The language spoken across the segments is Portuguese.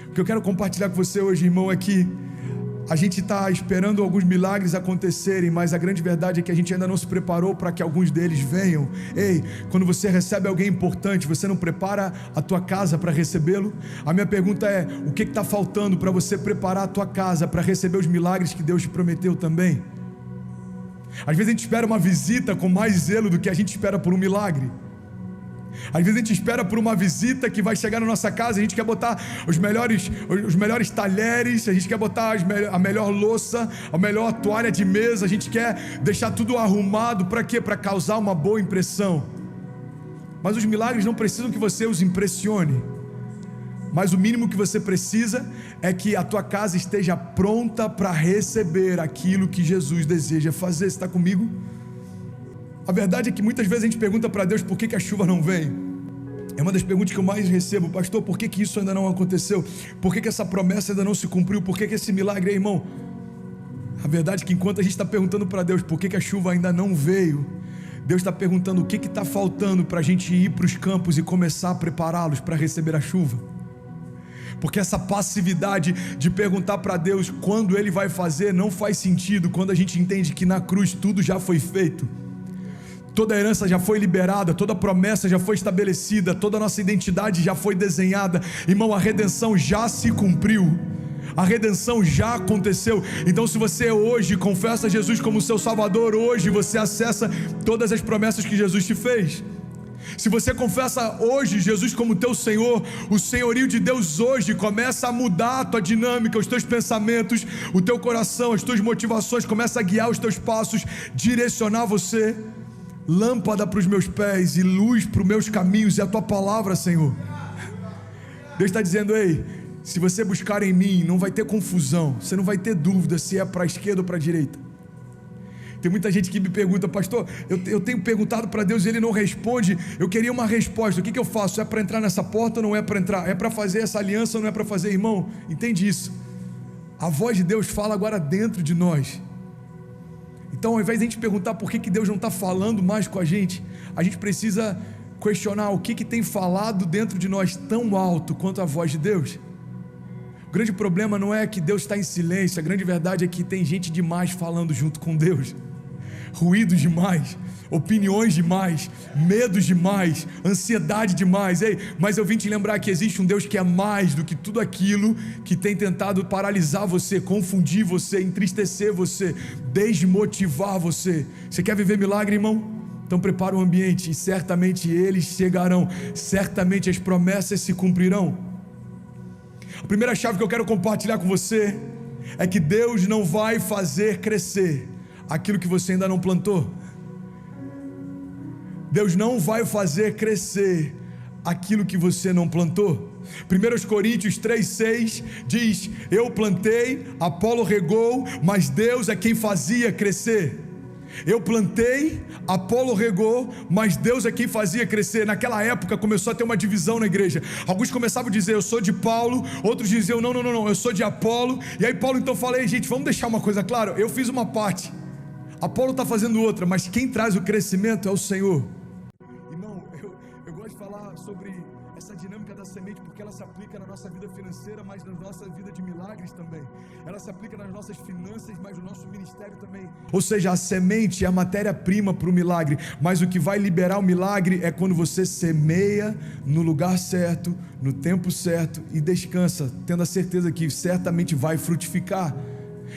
O que eu quero compartilhar com você hoje, irmão, é que a gente está esperando alguns milagres acontecerem, mas a grande verdade é que a gente ainda não se preparou para que alguns deles venham. Ei, quando você recebe alguém importante, você não prepara a tua casa para recebê-lo? A minha pergunta é, o que está faltando para você preparar a tua casa para receber os milagres que Deus te prometeu também? Às vezes a gente espera uma visita com mais zelo do que a gente espera por um milagre. Às vezes a gente espera por uma visita que vai chegar na nossa casa, a gente quer botar os melhores talheres, a gente quer botar a melhor louça, a melhor toalha de mesa, a gente quer deixar tudo arrumado, para quê? Para causar uma boa impressão. Mas os milagres não precisam que você os impressione, mas o mínimo que você precisa é que a tua casa esteja pronta para receber aquilo que Jesus deseja fazer. Você está comigo? A verdade é que muitas vezes a gente pergunta para Deus por que a chuva não vem. É uma das perguntas que eu mais recebo: pastor, por que isso ainda não aconteceu? Por que essa promessa ainda não se cumpriu? Por que esse milagre, irmão? A verdade é que enquanto a gente está perguntando para Deus por que a chuva ainda não veio, Deus está perguntando o que está faltando para a gente ir para os campos e começar a prepará-los para receber a chuva. Porque essa passividade de perguntar para Deus quando Ele vai fazer não faz sentido quando a gente entende que na cruz tudo já foi feito. Toda a herança já foi liberada, toda a promessa já foi estabelecida, toda a nossa identidade já foi desenhada. Irmão, a redenção já se cumpriu, a redenção já aconteceu. Então, se você hoje confessa Jesus como seu Salvador, hoje você acessa todas as promessas que Jesus te fez. Se você confessa hoje Jesus como teu Senhor, o senhorio de Deus hoje começa a mudar a tua dinâmica, os teus pensamentos, o teu coração, as tuas motivações, começa a guiar os teus passos, direcionar você. Lâmpada para os meus pés e luz para os meus caminhos é a tua palavra, Senhor. Deus está dizendo: ei, se você buscar em mim, não vai ter confusão, você não vai ter dúvida se é para a esquerda ou para a direita. Tem muita gente que me pergunta: pastor, eu tenho perguntado para Deus e Ele não responde, eu queria uma resposta, o que eu faço? É para entrar nessa porta ou não é para entrar? É para fazer essa aliança ou não é para fazer? Irmão, entende isso? A voz de Deus fala agora dentro de nós. Então, ao invés de a gente perguntar por que Deus não está falando mais com a gente precisa questionar o que tem falado dentro de nós tão alto quanto a voz de Deus. O grande problema não é que Deus está em silêncio, a grande verdade é que tem gente demais falando junto com Deus, ruídos demais, opiniões demais, medos demais, ansiedade demais. Ei, mas eu vim te lembrar que existe um Deus que é mais do que tudo aquilo que tem tentado paralisar você, confundir você, entristecer você, desmotivar você. Você quer viver milagre, irmão? Então prepara o ambiente e certamente eles chegarão, certamente as promessas se cumprirão. A primeira chave que eu quero compartilhar com você é que Deus não vai fazer crescer aquilo que você ainda não plantou. Deus não vai fazer crescer aquilo que você não plantou. 1 Coríntios 3,6 diz: eu plantei, Apolo regou, mas Deus é quem fazia crescer. Eu plantei, Apolo regou, mas Deus é quem fazia crescer. Naquela época começou a ter uma divisão na igreja. Alguns começavam a dizer: eu sou de Paulo. Outros diziam: não, eu sou de Apolo. E aí Paulo então fala: ei, gente, vamos deixar uma coisa clara, eu fiz uma parte, Apolo está fazendo outra, mas quem traz o crescimento é o Senhor. Irmão, eu gosto de falar sobre essa dinâmica da semente, porque ela se aplica na nossa vida financeira, mas na nossa vida de milagres também. Ela se aplica nas nossas finanças, mas no nosso ministério também. Ou seja, a semente é a matéria-prima para o milagre, mas o que vai liberar o milagre é quando você semeia no lugar certo, no tempo certo e descansa, tendo a certeza que certamente vai frutificar.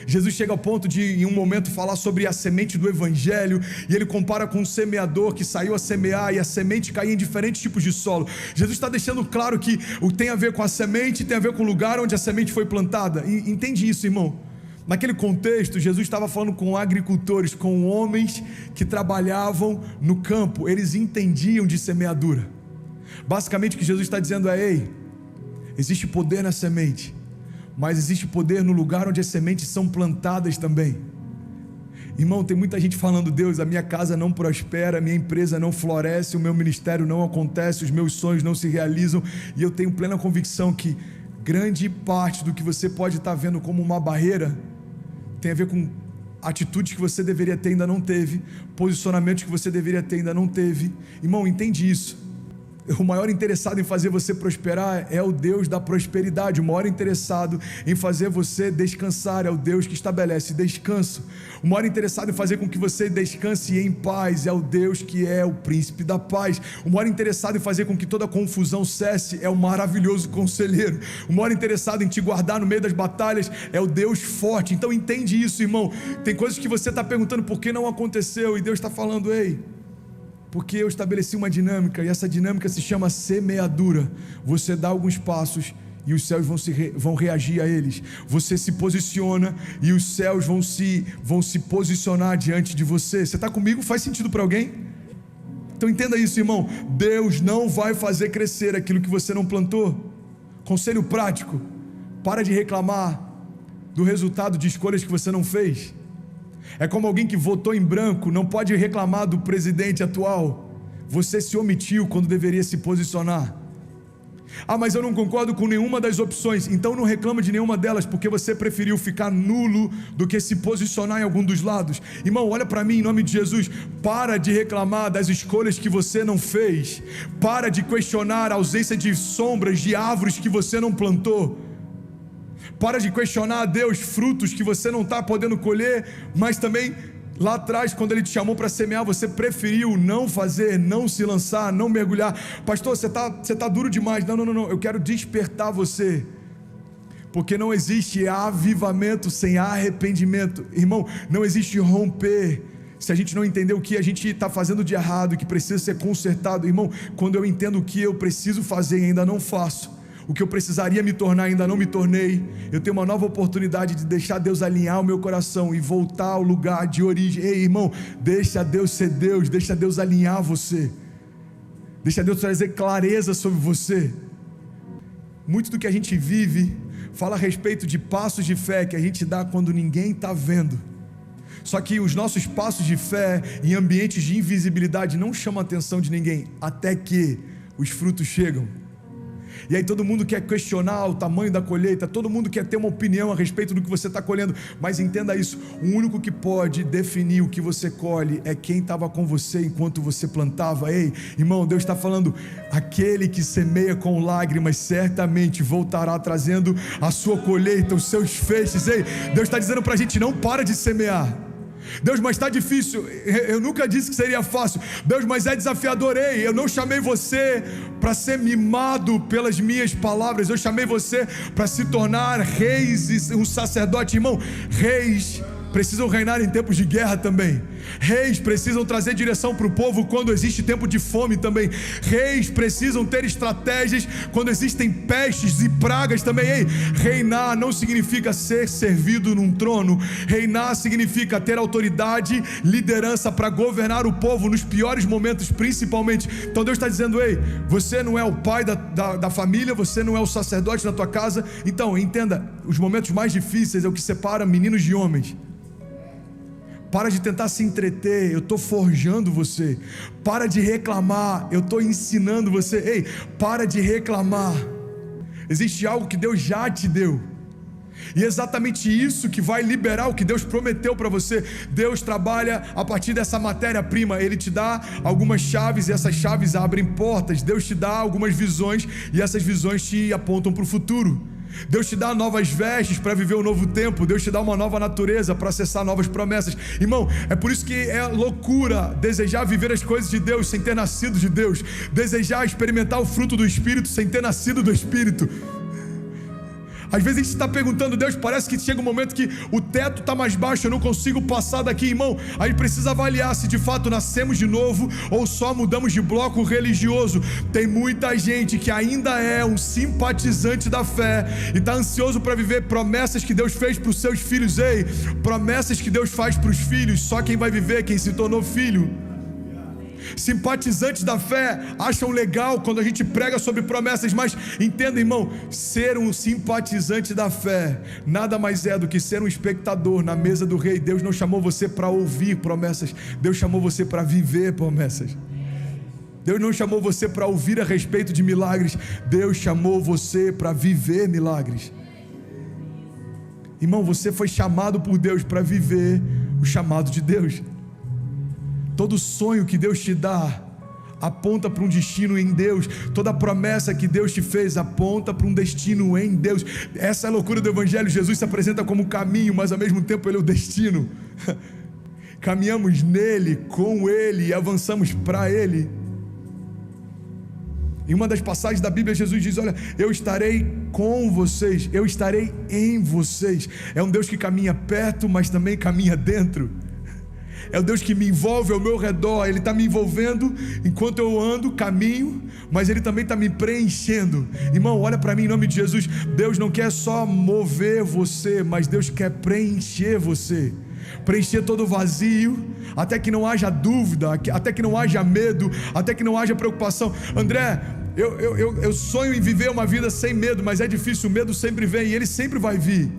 Jesus chega ao ponto de, em um momento, falar sobre a semente do evangelho, e ele compara com um semeador que saiu a semear, e a semente caía em diferentes tipos de solo. Jesus está deixando claro que o que tem a ver com a semente tem a ver com o lugar onde a semente foi plantada. E entende isso, irmão? Naquele contexto, Jesus estava falando com agricultores, com homens que trabalhavam no campo, eles entendiam de semeadura. Basicamente o que Jesus está dizendo é: ei, existe poder na semente, mas existe poder no lugar onde as sementes são plantadas também. Irmão, tem muita gente falando: Deus, a minha casa não prospera, a minha empresa não floresce, o meu ministério não acontece, os meus sonhos não se realizam. E eu tenho plena convicção que grande parte do que você pode estar vendo como uma barreira tem a ver com atitudes que você deveria ter e ainda não teve, posicionamentos que você deveria ter e ainda não teve. Irmão, entende isso. o maior interessado em fazer você prosperar é o Deus da prosperidade. O maior interessado em fazer você descansar é o Deus que estabelece descanso. O maior interessado em fazer com que você descanse em paz é o Deus que é o príncipe da paz. O maior interessado em fazer com que toda confusão cesse é o maravilhoso conselheiro. O maior interessado em te guardar no meio das batalhas é o Deus forte. Então entende isso, irmão. Tem coisas que você está perguntando por que não aconteceu, e Deus está falando: ei, porque eu estabeleci uma dinâmica, e essa dinâmica se chama semeadura. Você dá alguns passos e os céus vão reagir a eles. Você se posiciona e os céus vão se posicionar diante de você. Você está comigo? Faz sentido para alguém? Então entenda isso, irmão. Deus não vai fazer crescer aquilo que você não plantou. Conselho prático: para de reclamar do resultado de escolhas que você não fez. É como alguém que votou em branco, não pode reclamar do presidente atual. Você se omitiu quando deveria se posicionar. Ah, mas eu não concordo com nenhuma das opções. Então não reclama de nenhuma delas, porque você preferiu ficar nulo do que se posicionar em algum dos lados. Irmão, olha para mim em nome de Jesus. Para de reclamar das escolhas que você não fez. Para de questionar a ausência de sombras de árvores que você não plantou. Para de questionar a Deus frutos que você não está podendo colher, mas também lá atrás, quando Ele te chamou para semear, você preferiu não fazer, não se lançar, não mergulhar. Pastor, você tá duro demais. Não, eu quero despertar você, porque não existe avivamento sem arrependimento. Irmão, não existe romper se a gente não entender o que a gente está fazendo de errado, que precisa ser consertado. Irmão, quando eu entendo o que eu preciso fazer e ainda não faço, o que eu precisaria me tornar, ainda não me tornei, eu tenho uma nova oportunidade de deixar Deus alinhar o meu coração e voltar ao lugar de origem. Ei, irmão, deixa Deus ser Deus, deixa Deus alinhar você, deixa Deus trazer clareza sobre você. Muito do que a gente vive fala a respeito de passos de fé que a gente dá quando ninguém está vendo. Só que os nossos passos de fé em ambientes de invisibilidade não chamam a atenção de ninguém, até que os frutos chegam. E aí todo mundo quer questionar o tamanho da colheita, todo mundo quer ter uma opinião a respeito do que você está colhendo, mas entenda isso: o único que pode definir o que você colhe é quem estava com você enquanto você plantava. Ei, irmão, Deus está falando: aquele que semeia com lágrimas certamente voltará trazendo a sua colheita, os seus feixes. Ei, Deus está dizendo para a gente: não para de semear. Deus, mas está difícil. Eu nunca disse que seria fácil. Deus, mas é desafiador. Ei, eu não chamei você para ser mimado pelas minhas palavras. Eu chamei você para se tornar reis e um sacerdote. Irmão, reis precisam reinar em tempos de guerra também. Reis precisam trazer direção para o povo quando existe tempo de fome também. Reis precisam ter estratégias quando existem pestes e pragas também. Ei, reinar não significa ser servido num trono. Reinar significa ter autoridade, liderança para governar o povo nos piores momentos, principalmente. Então Deus está dizendo: ei, você não é o pai da família, você não é o sacerdote na tua casa. Então entenda, os momentos mais difíceis é o que separa meninos de homens. Para de tentar se entreter, eu estou forjando você. Para de reclamar, eu estou ensinando você. Ei, para de reclamar. Existe algo que Deus já te deu, e é exatamente isso que vai liberar o que Deus prometeu para você. Deus trabalha a partir dessa matéria-prima. Ele te dá algumas chaves, e essas chaves abrem portas. Deus te dá algumas visões, e essas visões te apontam para o futuro. Deus te dá novas vestes para viver um novo tempo. Deus te dá uma nova natureza para acessar novas promessas. Irmão, é por isso que é loucura desejar viver as coisas de Deus sem ter nascido de Deus, desejar experimentar o fruto do Espírito sem ter nascido do Espírito. Às vezes a gente está perguntando: Deus, parece que chega um momento que o teto está mais baixo, eu não consigo passar daqui. Irmão, a gente precisa avaliar se de fato nascemos de novo ou só mudamos de bloco religioso. Tem muita gente que ainda é um simpatizante da fé e está ansioso para viver promessas que Deus fez para os seus filhos. Ei, promessas que Deus faz para os filhos, só quem vai viver é quem se tornou filho. Simpatizantes da fé acham legal quando a gente prega sobre promessas, mas entenda, irmão, ser um simpatizante da fé nada mais é do que ser um espectador na mesa do rei. Deus não chamou você para ouvir promessas, Deus chamou você para viver promessas. Deus não chamou você para ouvir a respeito de milagres, Deus chamou você para viver milagres. Irmão, você foi chamado por Deus para viver o chamado de Deus. Todo sonho que Deus te dá, aponta para um destino em Deus. Toda promessa que Deus te fez aponta para um destino em Deus. Essa é a loucura do Evangelho. Jesus se apresenta como o caminho, mas ao mesmo tempo Ele é o destino. Caminhamos nele, com Ele e avançamos para Ele. Em uma das passagens da Bíblia, Jesus diz: olha, eu estarei com vocês, eu estarei em vocês. É um Deus que caminha perto, mas também caminha dentro. É o Deus que me envolve ao meu redor. Ele está me envolvendo enquanto eu ando, caminho, mas Ele também está me preenchendo. Irmão, olha para mim em nome de Jesus. Deus não quer só mover você, mas Deus quer preencher você. Preencher todo o vazio, até que não haja dúvida, até que não haja medo, até que não haja preocupação. André, eu sonho em viver uma vida sem medo, mas é difícil, o medo sempre vem e ele sempre vai vir.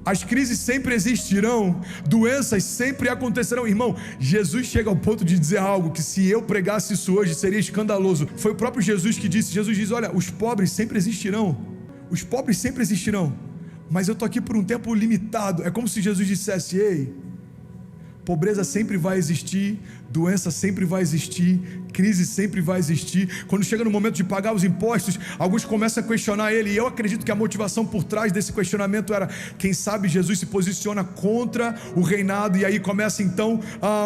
As crises sempre existirão, doenças sempre acontecerão. Irmão, Jesus chega ao ponto de dizer algo que, se eu pregasse isso hoje, seria escandaloso. Foi o próprio Jesus que disse. Jesus diz: olha, os pobres sempre existirão. Os pobres sempre existirão, mas eu estou aqui por um tempo limitado. É como se Jesus dissesse: ei, pobreza sempre vai existir, doença sempre vai existir, crise sempre vai existir. Quando chega no momento de pagar os impostos, alguns começam a questionar Ele, e eu acredito que a motivação por trás desse questionamento era: quem sabe Jesus se posiciona contra o reinado, e aí começa então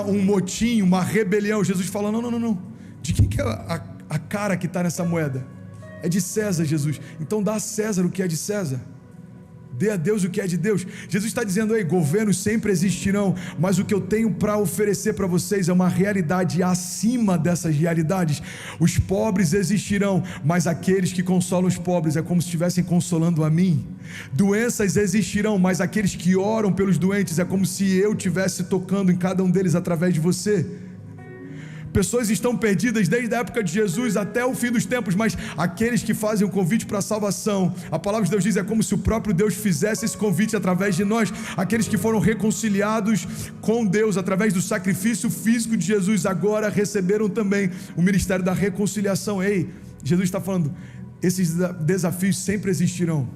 um motim, uma rebelião. Jesus fala: não, de quem que é a cara que está nessa moeda? É de César, Jesus. Então dá a César o que é de César, dê a Deus o que é de Deus. Jesus está dizendo: ei, governos sempre existirão, mas o que eu tenho para oferecer para vocês é uma realidade acima dessas realidades. Os pobres existirão, mas aqueles que consolam os pobres é como se estivessem consolando a mim. Doenças existirão, mas aqueles que oram pelos doentes é como se eu estivesse tocando em cada um deles através de você. Pessoas estão perdidas desde a época de Jesus até o fim dos tempos, mas aqueles que fazem o convite para a salvação, a palavra de Deus diz, é como se o próprio Deus fizesse esse convite através de nós. Aqueles que foram reconciliados com Deus através do sacrifício físico de Jesus, agora receberam também o ministério da reconciliação. Ei, Jesus está falando: esses desafios sempre existirão,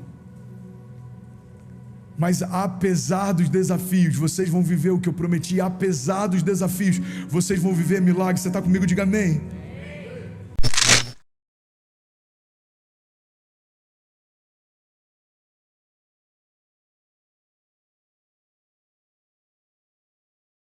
mas apesar dos desafios, vocês vão viver o que eu prometi. Apesar dos desafios, vocês vão viver milagres. Você está comigo? Diga amém.